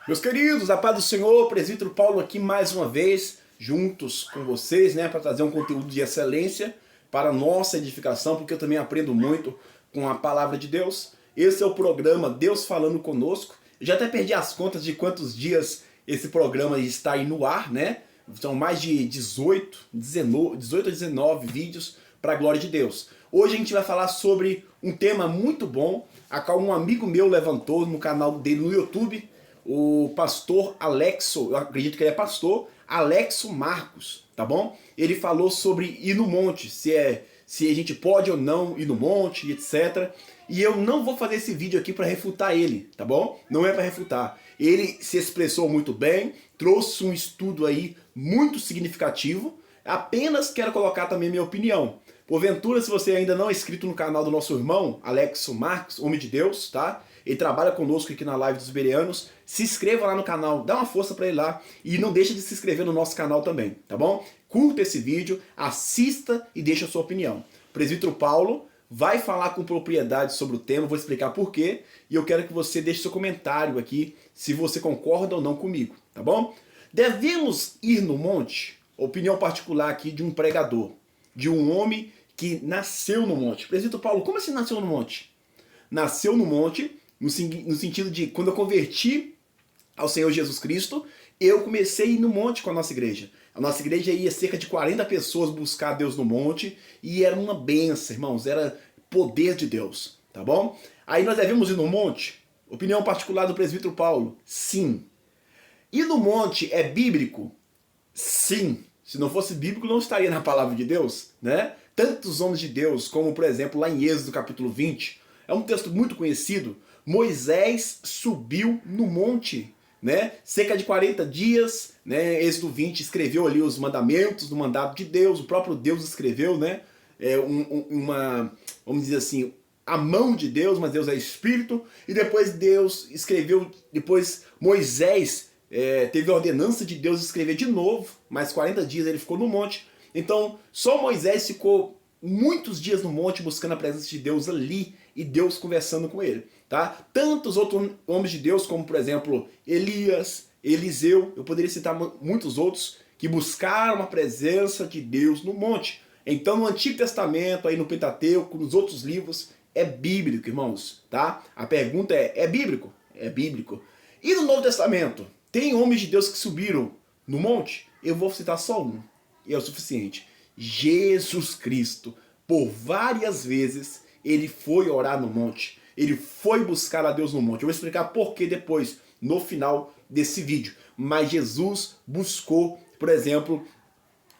Meus queridos, a paz do Senhor, presbítero Paulo aqui mais uma vez, juntos com vocês, para trazer um conteúdo de excelência para a nossa edificação, porque eu também aprendo muito com a palavra de Deus. Esse é o programa Deus Falando Conosco. Eu já até perdi as contas de quantos dias esse programa está aí no ar, São mais de 18 ou 19 vídeos para a glória de Deus. Hoje a gente vai falar sobre um tema muito bom, a qual um amigo meu levantou no canal dele no YouTube, o pastor Alexo, eu acredito que ele é pastor, Alexo Marcos, tá bom? Ele falou sobre ir no monte, se a gente pode ou não ir no monte, etc. E eu não vou fazer esse vídeo aqui para refutar ele, tá bom? Não é para refutar. Ele se expressou muito bem, trouxe um estudo aí muito significativo, apenas quero colocar também minha opinião. Porventura, se você ainda não é inscrito no canal do nosso irmão, Alexo Marcos, homem de Deus, tá? Ele trabalha conosco aqui na Live dos Bereanos. Se inscreva lá no canal, dá uma força para ele lá e não deixa de se inscrever no nosso canal também, tá bom? Curta esse vídeo, assista e deixa a sua opinião. O presbítero Paulo vai falar com propriedade sobre o tema, vou explicar por quê, e eu quero que você deixe seu comentário aqui, se você concorda ou não comigo, tá bom? Devemos ir no monte? Opinião particular aqui de um pregador, de um homem que nasceu no monte. Presbítero Paulo, como assim nasceu no monte? Nasceu no monte no sentido de, quando eu converti ao Senhor Jesus Cristo, eu comecei a ir no monte com a nossa igreja. A nossa igreja ia cerca de 40 pessoas buscar Deus no monte, e era uma benção, irmãos, era poder de Deus, tá bom? Aí nós devemos ir no monte? Opinião particular do presbítero Paulo, sim. Ir no monte é bíblico? Sim. Se não fosse bíblico, não estaria na palavra de Deus, Tantos homens de Deus, como por exemplo lá em Êxodo capítulo 20, é um texto muito conhecido. Moisés subiu no monte, cerca de 40 dias, Êxodo 20 escreveu ali os mandamentos do mandato de Deus, o próprio Deus escreveu, vamos dizer assim, a mão de Deus, mas Deus é Espírito, e depois Deus escreveu, depois Moisés teve a ordenança de Deus escrever de novo, mais 40 dias ele ficou no monte. Então só Moisés ficou muitos dias no monte buscando a presença de Deus ali, e Deus conversando com ele, tá? Tantos outros homens de Deus, como por exemplo Elias, Eliseu, eu poderia citar muitos outros, que buscaram a presença de Deus no monte. Então no Antigo Testamento, aí no Pentateuco, nos outros livros, é bíblico, irmãos, tá? A pergunta é bíblico? É bíblico. E no Novo Testamento, tem homens de Deus que subiram no monte? Eu vou citar só um, e é o suficiente. Jesus Cristo, por várias vezes, ele foi orar no monte. Ele foi buscar a Deus no monte. Eu vou explicar por que depois, no final desse vídeo. Mas Jesus buscou, por exemplo,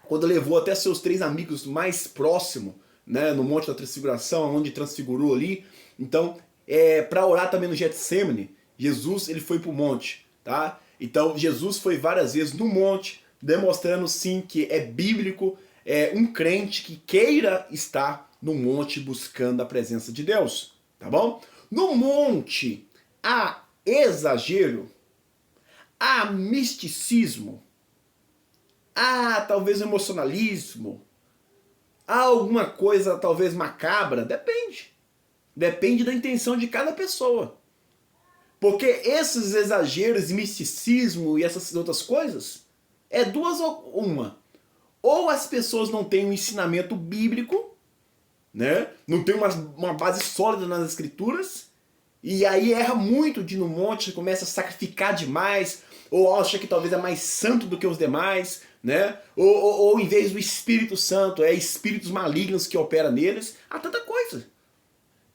quando levou até seus 3 amigos mais próximos, no Monte da Transfiguração, onde transfigurou ali. Então, para orar também no Getsemane, Jesus ele foi para o monte, tá? Então, Jesus foi várias vezes no monte, demonstrando sim que é bíblico, um crente que queira estar no monte buscando a presença de Deus, tá bom? No monte há exagero, há misticismo, há talvez emocionalismo, há alguma coisa talvez macabra, depende. Depende da intenção de cada pessoa. Porque esses exageros, misticismo e essas outras coisas, é duas ou uma. Ou as pessoas não têm um ensinamento bíblico, não tem uma base sólida nas escrituras, e aí erra muito de ir no monte, começa a sacrificar demais, ou acha que talvez é mais santo do que os demais, ou em vez do Espírito Santo, é espíritos malignos que operam neles, há tanta coisa.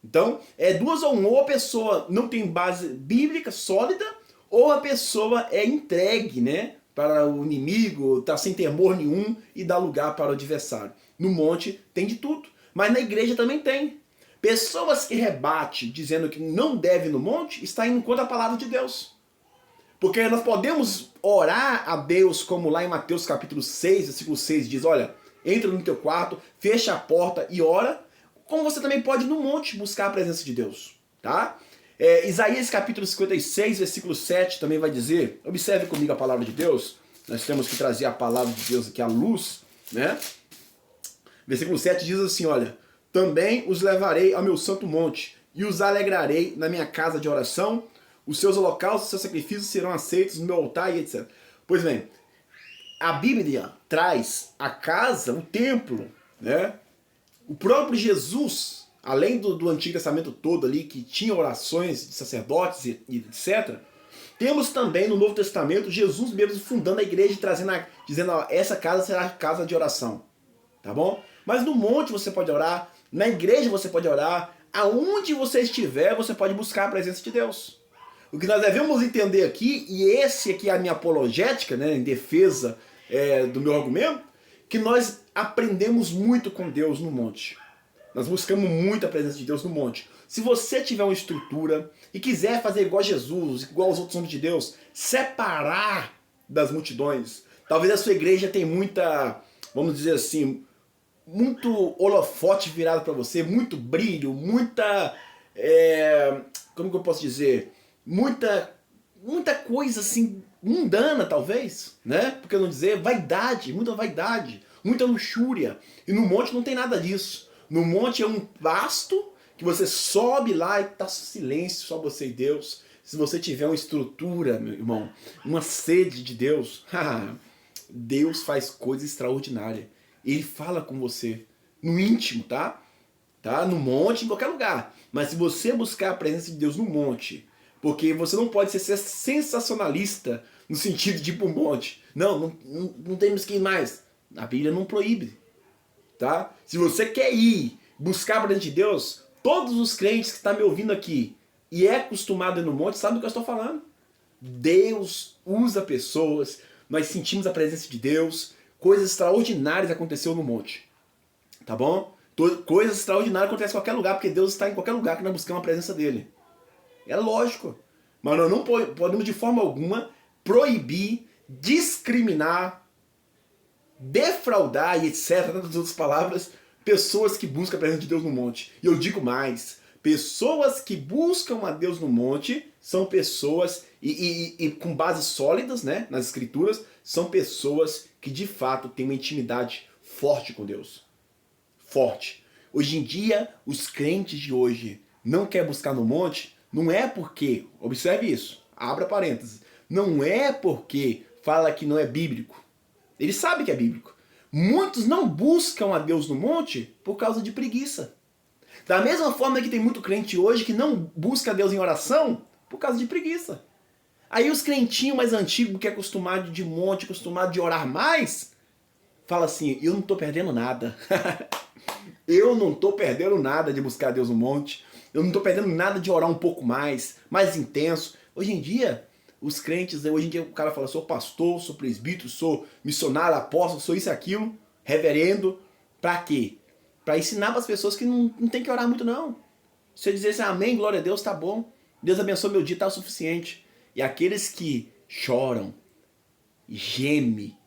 Então, é duas ou uma, ou a pessoa não tem base bíblica sólida, ou a pessoa é entregue, para o inimigo, está sem temor nenhum e dá lugar para o adversário. No monte tem de tudo, mas na igreja também tem. Pessoas que rebatem dizendo que não deve ir no monte, está indo contra a palavra de Deus. Porque nós podemos orar a Deus, como lá em Mateus capítulo 6, versículo 6 diz, olha, entra no teu quarto, fecha a porta e ora, como você também pode ir no monte buscar a presença de Deus, tá? Isaías capítulo 56, versículo 7 também vai dizer, observe comigo a palavra de Deus, nós temos que trazer a palavra de Deus aqui à luz, Versículo 7 diz assim, olha, também os levarei ao meu santo monte, e os alegrarei na minha casa de oração, os seus holocaustos, os seus sacrifícios serão aceitos no meu altar e etc. Pois bem, a Bíblia traz a casa, o templo, né? O próprio Jesus, além do Antigo Testamento todo ali, que tinha orações de sacerdotes e etc., temos também no Novo Testamento Jesus mesmo fundando a igreja e trazendo dizendo, ó, essa casa será a casa de oração. Tá bom? Mas no monte você pode orar, na igreja você pode orar, aonde você estiver você pode buscar a presença de Deus. O que nós devemos entender aqui, e esse aqui é a minha apologética, né, em defesa do meu argumento, que nós aprendemos muito com Deus no monte. Nós buscamos muito a presença de Deus no monte. Se você tiver uma estrutura e quiser fazer igual a Jesus, igual aos outros homens de Deus, separar das multidões, talvez a sua igreja tenha muita, vamos dizer assim, muito holofote virado para você, muito brilho, muita, como que eu posso dizer, muita coisa assim mundana talvez, né? Porque não dizer vaidade, muita luxúria. E no monte não tem nada disso. No monte é um pasto que você sobe lá e tá silêncio, só você e Deus. Se você tiver uma estrutura, meu irmão, uma sede de Deus, Deus faz coisa extraordinária. Ele fala com você no íntimo, tá? No monte, em qualquer lugar. Mas se você buscar a presença de Deus no monte, porque você não pode ser sensacionalista no sentido de ir para o monte. Não temos que ir mais. A Bíblia não proíbe. Tá? Se você quer ir buscar a presença de Deus, todos os crentes que estão me ouvindo aqui e é acostumado a ir no monte, sabem do que eu estou falando. Deus usa pessoas, nós sentimos a presença de Deus, coisas extraordinárias aconteceram no monte. Tá bom? Coisas extraordinárias acontecem em qualquer lugar, porque Deus está em qualquer lugar que nós buscamos a presença dele. É lógico. Mas nós não podemos de forma alguma proibir, discriminar, defraudar e etc. Tantas outras palavras, pessoas que buscam a presença de Deus no monte. E eu digo mais, pessoas que buscam a Deus no monte são pessoas, e com bases sólidas, né, nas escrituras, são pessoas que de fato têm uma intimidade forte com Deus. Forte. Hoje em dia, os crentes de hoje não querem buscar no monte, não é porque, observe isso, abra parênteses, não é porque fala que não é bíblico. Ele sabe que é bíblico. Muitos não buscam a Deus no monte por causa de preguiça. Da mesma forma que tem muito crente hoje que não busca a Deus em oração por causa de preguiça. Aí os crentinhos mais antigos, que é acostumado de monte, acostumado de orar mais, fala assim, eu não estou perdendo nada. Eu não estou perdendo nada de buscar a Deus no monte. Eu não estou perdendo nada de orar um pouco mais intenso. Hoje em dia, os crentes, hoje em dia o cara fala, sou pastor, sou presbítero, sou missionário, apóstolo, sou isso e aquilo, reverendo. Pra quê? Pra ensinar para as pessoas que não tem que orar muito não. Se você dizer assim, amém, glória a Deus, tá bom. Deus abençoe meu dia, tá o suficiente. E aqueles que choram, gemem,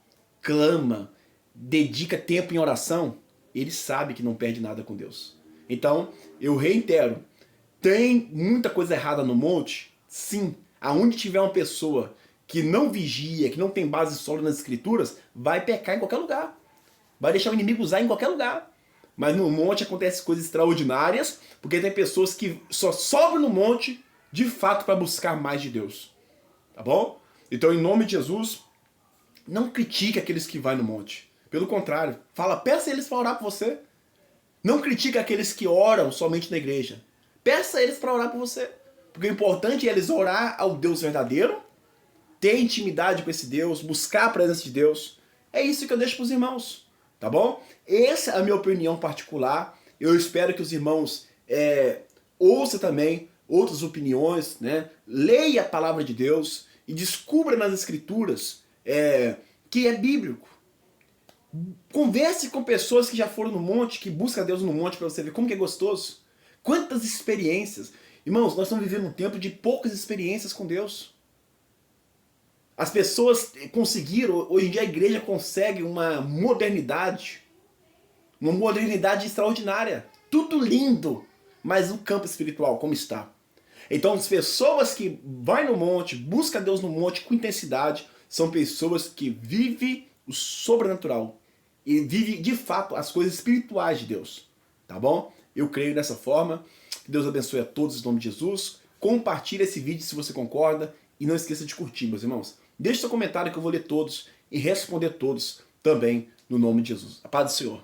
clamam, dedica tempo em oração, ele sabe que não perde nada com Deus. Então, eu reitero, tem muita coisa errada no monte? Sim. Aonde tiver uma pessoa que não vigia, que não tem base sólida nas escrituras, vai pecar em qualquer lugar. Vai deixar o inimigo usar em qualquer lugar. Mas no monte acontecem coisas extraordinárias, porque tem pessoas que só sobem no monte, de fato, para buscar mais de Deus. Tá bom? Então, em nome de Jesus, não critique aqueles que vão no monte. Pelo contrário, peça eles para orar por você. Não critique aqueles que oram somente na igreja. Peça eles para orar por você. Porque o importante é eles orar ao Deus verdadeiro, ter intimidade com esse Deus, buscar a presença de Deus. É isso que eu deixo para os irmãos. Tá bom? Essa é a minha opinião particular. Eu espero que os irmãos ouçam também outras opiniões, né? Leia a palavra de Deus e descubra nas escrituras que é bíblico. Converse com pessoas que já foram no monte, que buscam a Deus no monte para você ver como que é gostoso. Quantas experiências. Irmãos, nós estamos vivendo um tempo de poucas experiências com Deus. As pessoas conseguiram, hoje em dia a igreja consegue uma modernidade extraordinária. Tudo lindo, mas o campo espiritual, como está? Então as pessoas que vão no monte, buscam Deus no monte com intensidade, são pessoas que vivem o sobrenatural e vivem de fato as coisas espirituais de Deus. Tá bom? Eu creio dessa forma. Que Deus abençoe a todos em nome de Jesus. Compartilhe esse vídeo se você concorda e não esqueça de curtir, meus irmãos. Deixe seu comentário que eu vou ler todos e responder todos também no nome de Jesus. A paz do Senhor.